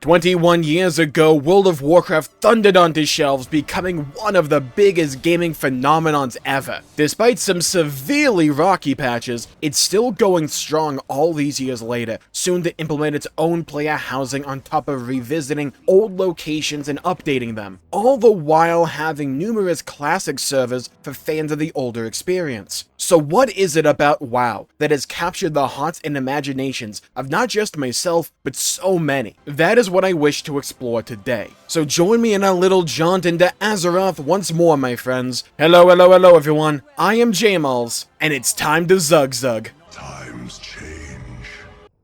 21 years ago, World of Warcraft thundered onto shelves, becoming one of the biggest gaming phenomenons ever. Despite some severely rocky patches, it's still going strong all these years later, soon to implement its own player housing on top of revisiting old locations and updating them, all the while having numerous classic servers for fans of the older experience. So what is it about WoW that has captured the hearts and imaginations of not just myself, but so many? That is what I wish to explore today. So join me in a little jaunt into Azeroth once more, my friends. Hello everyone. I am Jmulls, and it's time to Zug Zug. Times change.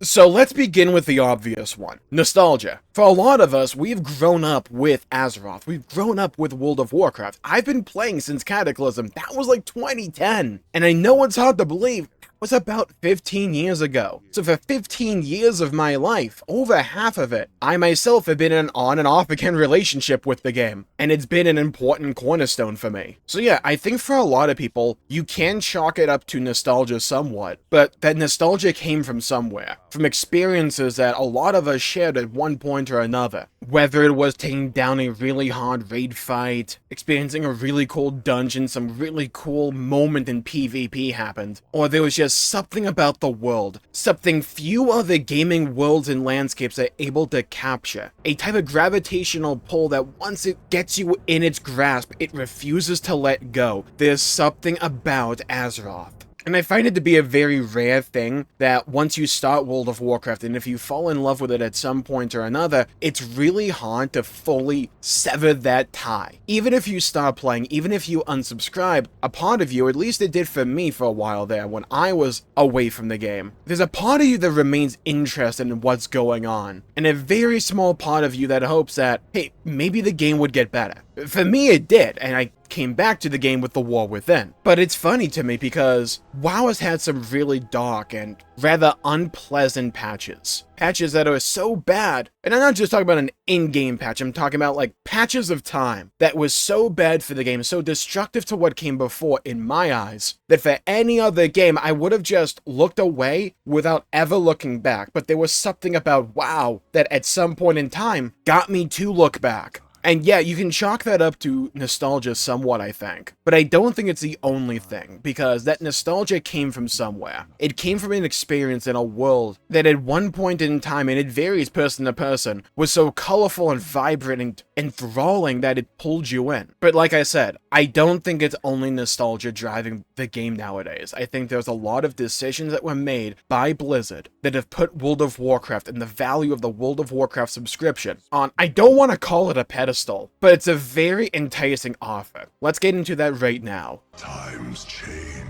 So let's begin with the obvious one. Nostalgia. For a lot of us, we've grown up with Azeroth. We've grown up with World of Warcraft. I've been playing since Cataclysm. That was like 2010. And I know it's hard to believe, was about 15 years ago. So for 15 years of my life, over half of it, I myself have been in an on and off again relationship with the game, and it's been an important cornerstone for me. So yeah, I think for a lot of people, you can chalk it up to nostalgia somewhat, but that nostalgia came from somewhere, from experiences that a lot of us shared at one point or another. Whether it was taking down a really hard raid fight, experiencing a really cool dungeon, some really cool moment in PvP happened, or there was just something about the world, something few other gaming worlds and landscapes are able to capture. A type of gravitational pull that once it gets you in its grasp, it refuses to let go. There's something about Azeroth. And I find it to be a very rare thing that once you start World of Warcraft, and if you fall in love with it at some point or another, it's really hard to fully sever that tie. Even if you stop playing, even if you unsubscribe, a part of you, at least it did for me for a while there when I was away from the game, there's a part of you that remains interested in what's going on, and a very small part of you that hopes that, hey, maybe the game would get better. For me, it did, and I came back to the game with the War Within. But it's funny to me because WoW has had some really dark and rather unpleasant patches. Patches that are so bad, and I'm not just talking about an in-game patch, I'm talking about like patches of time that was so bad for the game, so destructive to what came before in my eyes, that for any other game I would have just looked away without ever looking back. But there was something about WoW that at some point in time got me to look back. And yeah, you can chalk that up to nostalgia somewhat, I think. But I don't think it's the only thing, because that nostalgia came from somewhere. It came from an experience in a world that at one point in time, and it varies person to person, was so colorful and vibrant and enthralling that it pulled you in. But like I said, I don't think it's only nostalgia driving the game nowadays. I think there's a lot of decisions that were made by Blizzard that have put World of Warcraft and the value of the World of Warcraft subscription on, I don't want to call it a pedestal, but it's a very enticing offer. Let's get into that right now. Times change.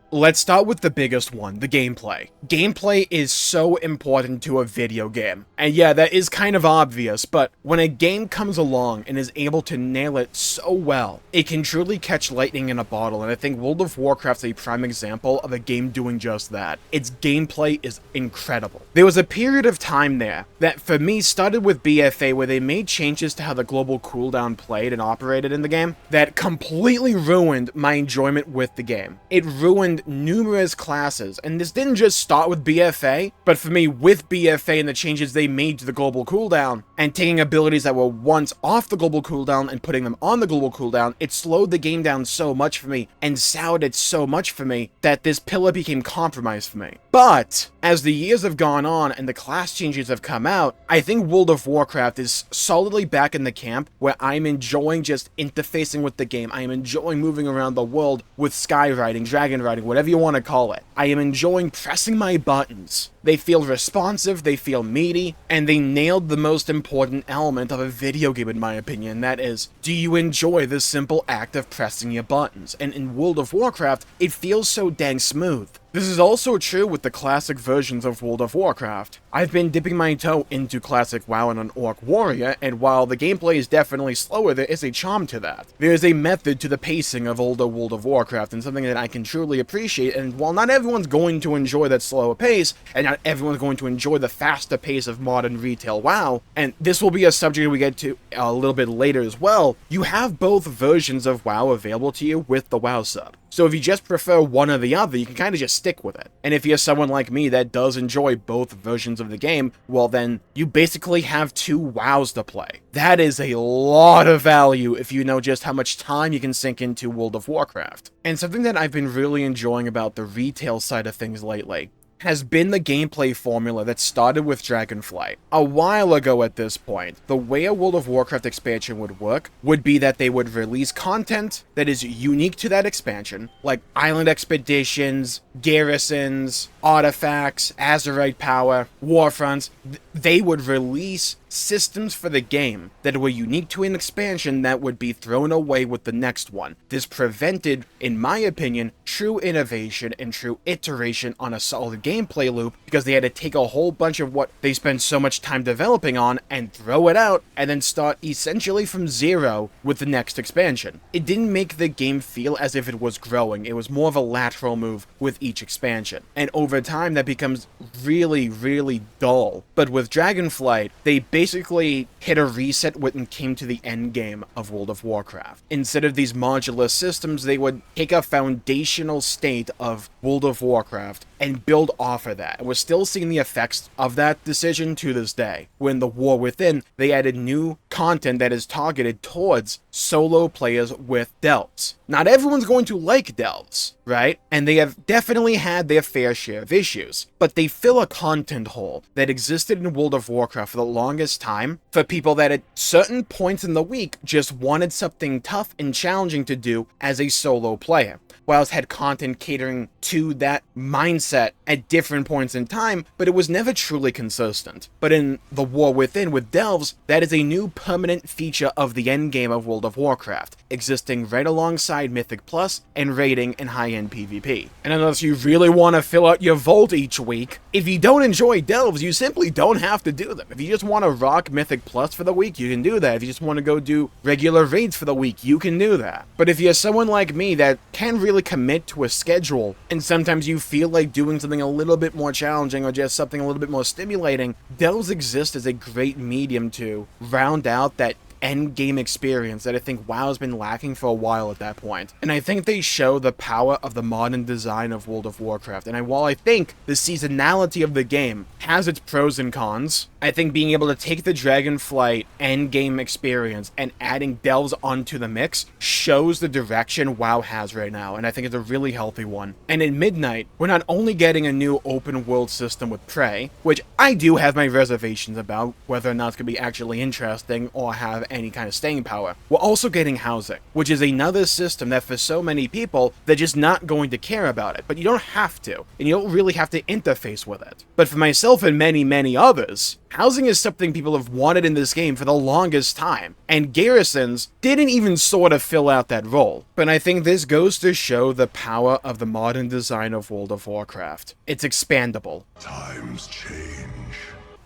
Let's start with the biggest one, the gameplay. Gameplay is so important to a video game. And yeah, that is kind of obvious, but when a game comes along and is able to nail it so well, it can truly catch lightning in a bottle, and I think World of Warcraft's a prime example of a game doing just that. Its gameplay is incredible. There was a period of time there that for me started with BFA where they made changes to how the global cooldown played and operated in the game that completely ruined my enjoyment with the game. It ruined numerous classes, and this didn't just start with BFA, but for me with BFA and the changes they made to the global cooldown and taking abilities that were once off the global cooldown and putting them on the global cooldown, it slowed the game down so much for me and soured it so much for me that this pillar became compromised for me. But as the years have gone on and the class changes have come out, I think World of Warcraft is solidly back in the camp where I'm enjoying just interfacing with the game. I am enjoying moving around the world with skywriting, dragon riding, whatever you want to call it. I am enjoying pressing my buttons. They feel responsive, they feel meaty, and they nailed the most important element of a video game in my opinion, that is, do you enjoy the simple act of pressing your buttons? And in World of Warcraft, it feels so dang smooth. This is also true with the classic versions of World of Warcraft. I've been dipping my toe into classic WoW and an Orc Warrior, and while the gameplay is definitely slower, there is a charm to that. There is a method to the pacing of older World of Warcraft, and something that I can truly appreciate, and while not everyone's going to enjoy that slower pace, and not not everyone's going to enjoy the faster pace of modern retail WoW, and this will be a subject we get to a little bit later as well. You have both versions of WoW available to you with the WoW sub. So if you just prefer one or the other, you can kind of just stick with it. And if you're someone like me that does enjoy both versions of the game, well then, you basically have two WoWs to play. That is a lot of value if you know just how much time you can sink into World of Warcraft. And something that I've been really enjoying about the retail side of things lately has been the gameplay formula that started with Dragonflight. A while ago at this point, the way a World of Warcraft expansion would work would be that they would release content that is unique to that expansion, like island expeditions, garrisons, artifacts, Azerite power, warfronts. They would release systems for the game that were unique to an expansion that would be thrown away with the next one. This prevented, in my opinion, true innovation and true iteration on a solid gameplay loop, because they had to take a whole bunch of what they spent so much time developing on and throw it out, and then start essentially from zero with the next expansion. It didn't make the game feel as if it was growing. It was more of a lateral move with each expansion. And over time, that becomes really, really dull. But with Dragonflight, they basically hit a reset when it came to the end game of World of Warcraft. Instead of these modular systems, they would take a foundational state of World of Warcraft and build off of that. And we're still seeing the effects of that decision to this day. When the War Within, they added new content that is targeted towards solo players with delves. Not everyone's going to like delves, right? And they have definitely had their fair share of issues, but they fill a content hole that existed in World of Warcraft for the longest time for people that at certain points in the week just wanted something tough and challenging to do as a solo player. WoW's had content catering to that mindset at different points in time, but it was never truly consistent. But in the War Within with Delves, that is a new permanent feature of the endgame of World of Warcraft, existing right alongside Mythic Plus and raiding and high-end PvP. And unless you really want to fill out your vault each week, if you don't enjoy Delves, you simply don't have to do them. If you just want to rock Mythic Plus for the week, you can do that. If you just want to go do regular raids for the week, you can do that. But if you're someone like me that can really commit to a schedule, and sometimes you feel like doing something a little bit more challenging or just something a little bit more stimulating, Delves exist as a great medium to round out that end game experience that I think WoW has been lacking for a while at that point. And I think they show the power of the modern design of World of Warcraft. And while I think the seasonality of the game has its pros and cons, I think being able to take the Dragonflight end game experience and adding Delves onto the mix shows the direction WoW has right now, and I think it's a really healthy one. And in Midnight, we're not only getting a new open world system with Prey, which I do have my reservations about whether or not it's going to be actually interesting or have any kind of staying power. We're also getting housing, which is another system that for so many people, they're just not going to care about it. But you don't have to, and you don't really have to interface with it. But for myself and many, many others, housing is something people have wanted in this game for the longest time, and garrisons didn't even sort of fill out that role. But I think this goes to show the power of the modern design of World of Warcraft. It's expandable. Times change.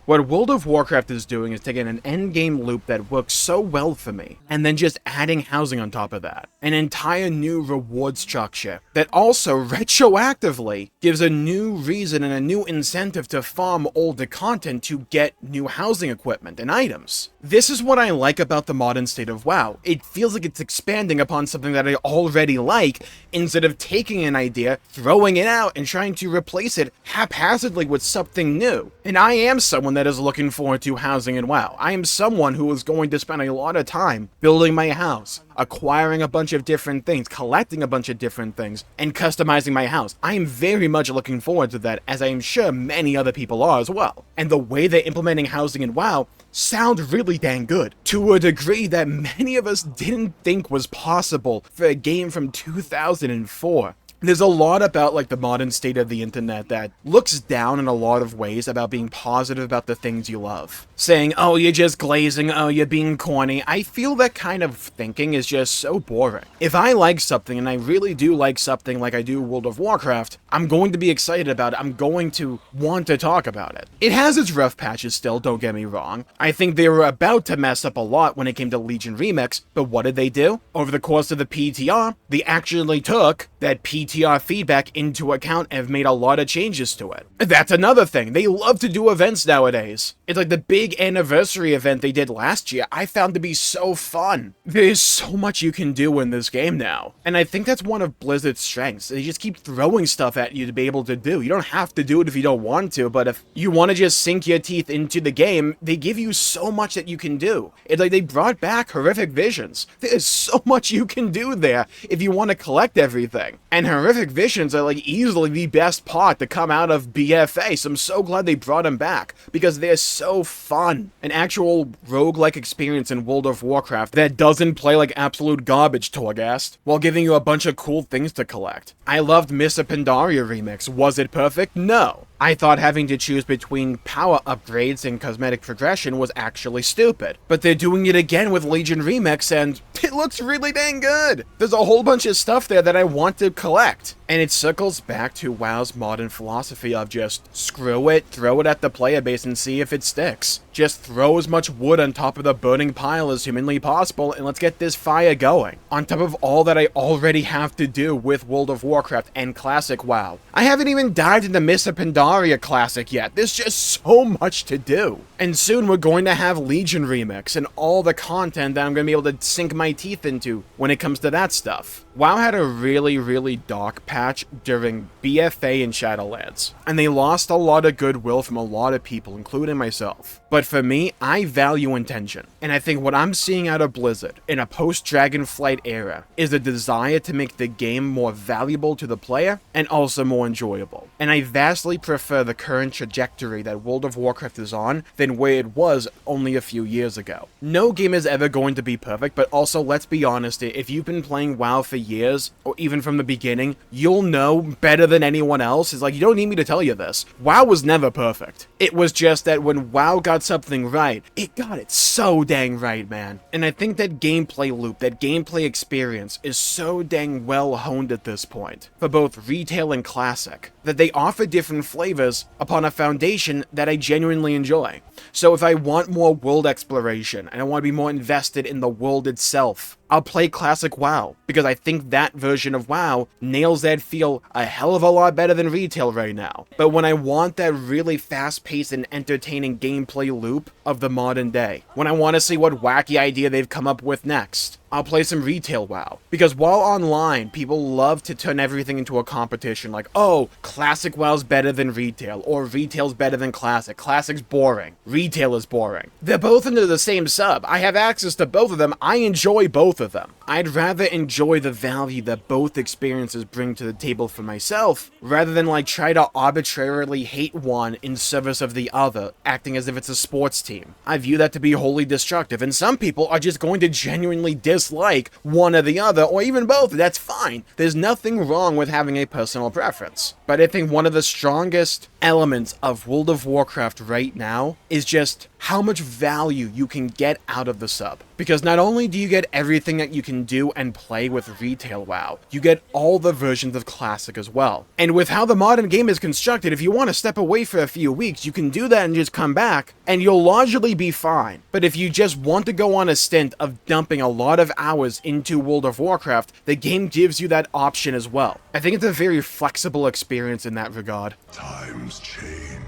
What World of Warcraft is doing is taking an endgame loop that works so well for me, and then just adding housing on top of that. An entire new reward structure that also retroactively gives a new reason and a new incentive to farm older content to get new housing equipment and items. This is what I like about the modern state of WoW. It feels like it's expanding upon something that I already like, instead of taking an idea, throwing it out, and trying to replace it haphazardly with something new. And I am someone that is looking forward to housing in WoW. I am someone who is going to spend a lot of time building my house, acquiring a bunch of different things, collecting a bunch of different things, and customizing my house. I am very much looking forward to that, as I am sure many other people are as well. And the way they're implementing housing in WoW sounds really dang good, to a degree that many of us didn't think was possible for a game from 2004. There's a lot about like the modern state of the internet that looks down in a lot of ways about being positive about the things you love. Saying, oh, you're just glazing, oh, you're being corny. I feel that kind of thinking is just so boring. If I like something, and I really do like something like I do World of Warcraft, I'm going to be excited about it. I'm going to want to talk about it. It has its rough patches still, don't get me wrong. I think they were about to mess up a lot when it came to Legion Remix, but what did they do? Over the course of the PTR, they actually took that PTR GTR feedback into account and have made a lot of changes to it. That's another thing. They love to do events nowadays. It's like the big anniversary event they did last year I found to be so fun. There's so much you can do in this game now. And I think that's one of Blizzard's strengths. They just keep throwing stuff at you to be able to do. You don't have to do it if you don't want to, but if you want to just sink your teeth into the game, they give you so much that you can do. It's like they brought back Horrific Visions. There's so much you can do there if you want to collect everything. And Horrific Visions are like easily the best part to come out of BFA, so I'm so glad they brought them back, because they're so fun. An actual roguelike experience in World of Warcraft that doesn't play like absolute garbage, Torghast, while giving you a bunch of cool things to collect. I loved Missa Pandaria Remix. Was it perfect? No. I thought having to choose between power upgrades and cosmetic progression was actually stupid. But they're doing it again with Legion Remix, and it looks really dang good! There's a whole bunch of stuff there that I want to collect. And it circles back to WoW's modern philosophy of just screw it, throw it at the player base and see if it sticks. Just throw as much wood on top of the burning pile as humanly possible and let's get this fire going. On top of all that I already have to do with World of Warcraft and Classic WoW. I haven't even dived into Missa Pandaria Classic yet. There's just so much to do. And soon we're going to have Legion Remix and all the content that I'm going to be able to sink my teeth into when it comes to that stuff. WoW had a really dark patch during BFA and Shadowlands, and they lost a lot of goodwill from a lot of people, including myself. But for me, I value intention, and I think what I'm seeing out of Blizzard in a post-Dragonflight era is a desire to make the game more valuable to the player and also more enjoyable. And I vastly prefer the current trajectory that World of Warcraft is on than where it was only a few years ago. No game is ever going to be perfect, but also let's be honest, if you've been playing WoW for years, or even from the beginning, you'll know better than anyone else. It's like, you don't need me to tell you this. WoW was never perfect. It was just that when WoW got something right, it got it so dang right, man. And I think that gameplay loop, that gameplay experience is so dang well honed at this point, for both retail and classic, that they offer different flavors upon a foundation that I genuinely enjoy. So if I want more world exploration, and I want to be more invested in the world itself, I'll play Classic WoW, because I think that version of WoW nails that feel a hell of a lot better than retail right now. But when I want that really fast-paced and entertaining gameplay loop of the modern day, when I want to see what wacky idea they've come up with next, I'll play some retail WoW. Because while online, people love to turn everything into a competition, like, oh, Classic WoW's better than retail, or retail's better than Classic. Classic's boring. Retail is boring. They're both under the same sub. I have access to both of them. I enjoy both of them. I'd rather enjoy the value that both experiences bring to the table for myself, rather than like try to arbitrarily hate one in service of the other, acting as if it's a sports team. I view that to be wholly destructive, and some people are just going to genuinely dislike one or the other, or even both. That's fine. There's nothing wrong with having a personal preference. But I think one of the strongest elements of World of Warcraft right now is just how much value you can get out of the sub. Because not only do you get everything that you can do and play with retail WoW, you get all the versions of Classic as well. And with how the modern game is constructed, if you want to step away for a few weeks, you can do that and just come back, and you'll largely be fine. But if you just want to go on a stint of dumping a lot of hours into World of Warcraft, the game gives you that option as well. I think it's a very flexible experience in that regard. Times change.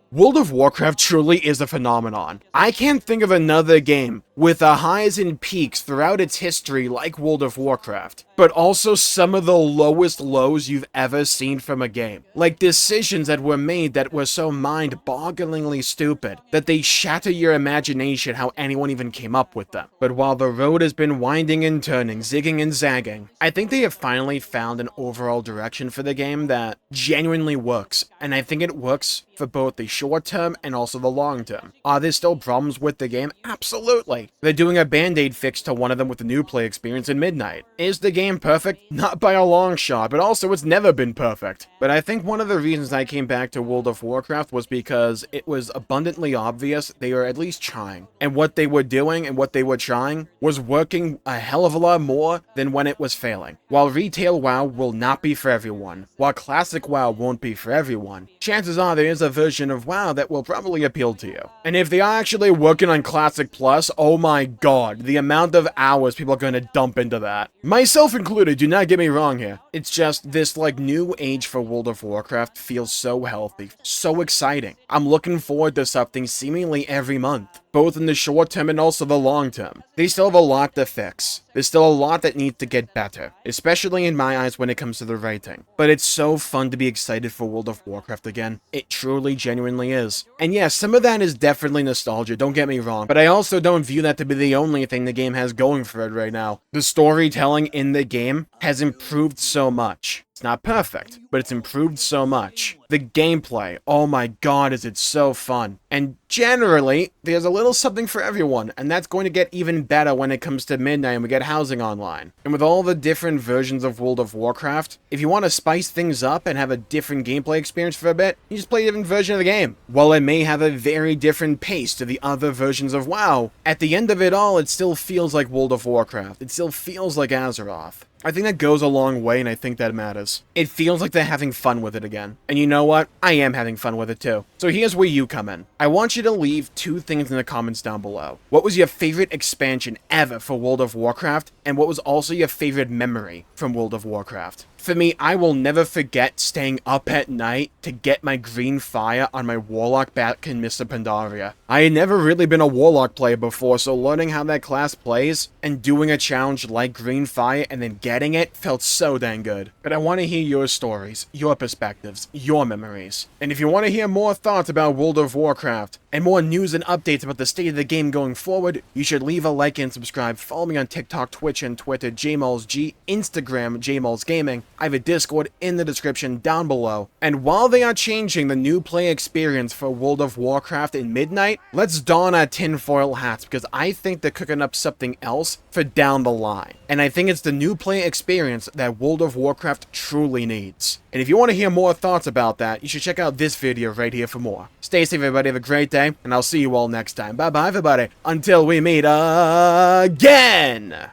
World of Warcraft truly is a phenomenon. I can't think of another game with the highs and peaks throughout its history like World of Warcraft, but also some of the lowest lows you've ever seen from a game. Like decisions that were made that were so mind-bogglingly stupid that they shatter your imagination how anyone even came up with them. But while the road has been winding and turning, zigging and zagging, I think they have finally found an overall direction for the game that genuinely works, and I think it works for both the short term and also the long term. Are there still problems with the game? Absolutely. They're doing a band-aid fix to one of them with the new play experience in Midnight. Is the game perfect? Not by a long shot, but also it's never been perfect. But I think one of the reasons I came back to World of Warcraft was because it was abundantly obvious they were at least trying. And what they were doing and what they were trying was working a hell of a lot more than when it was failing. While retail WoW will not be for everyone, while classic WoW won't be for everyone, chances are there is a version of WoW that will probably appeal to you. And if they are actually working on Classic Plus, oh my god, the amount of hours people are going to dump into that. Myself included, do not get me wrong here. It's just this like new age for World of Warcraft feels so healthy, so exciting. I'm looking forward to something seemingly every month, both in the short term and also the long term. They still have a lot to fix. There's still a lot that needs to get better, especially in my eyes when it comes to the writing. But it's so fun to be excited for World of Warcraft again. It truly, genuinely is. And yes, some of that is definitely nostalgia, don't get me wrong, but I also don't view that to be the only thing the game has going for it right now. The storytelling in the game has improved so much. It's not perfect, but it's improved so much. The gameplay, oh my god, is it so fun. And generally, there's a little something for everyone, and that's going to get even better when it comes to midnight and we get housing online. And with all the different versions of World of Warcraft, if you want to spice things up and have a different gameplay experience for a bit, you just play a different version of the game. While it may have a very different pace to the other versions of WoW, at the end of it all, it still feels like World of Warcraft. It still feels like Azeroth. I think that goes a long way, and I think that matters. It feels like they're having fun with it again. And you know what? I am having fun with it too. So here's where you come in. I want you to leave 2 things in the comments down below. What was your favorite expansion ever for World of Warcraft? And what was also your favorite memory from World of Warcraft? For me, I will never forget staying up at night to get my green fire on my Warlock back in Mr. Pandaria. I had never really been a Warlock player before, so learning how that class plays and doing a challenge like green fire and then getting it felt so dang good. But I want to hear your stories, your perspectives, your memories. And if you want to hear more thoughts about World of Warcraft and more news and updates about the state of the game going forward, you should leave a like and subscribe. Follow me on TikTok, Twitch, and Twitter, JMullsG, Instagram, Jmulls Gaming. I have a Discord in the description down below. And while they are changing the new play experience for World of Warcraft in Midnight, let's don our tinfoil hats because I think they're cooking up something else for down the line. And I think it's the new play experience that World of Warcraft truly needs. And if you want to hear more thoughts about that, you should check out this video right here for more. Stay safe, everybody. Have a great day, and I'll see you all next time. Bye-bye, everybody. Until we meet again!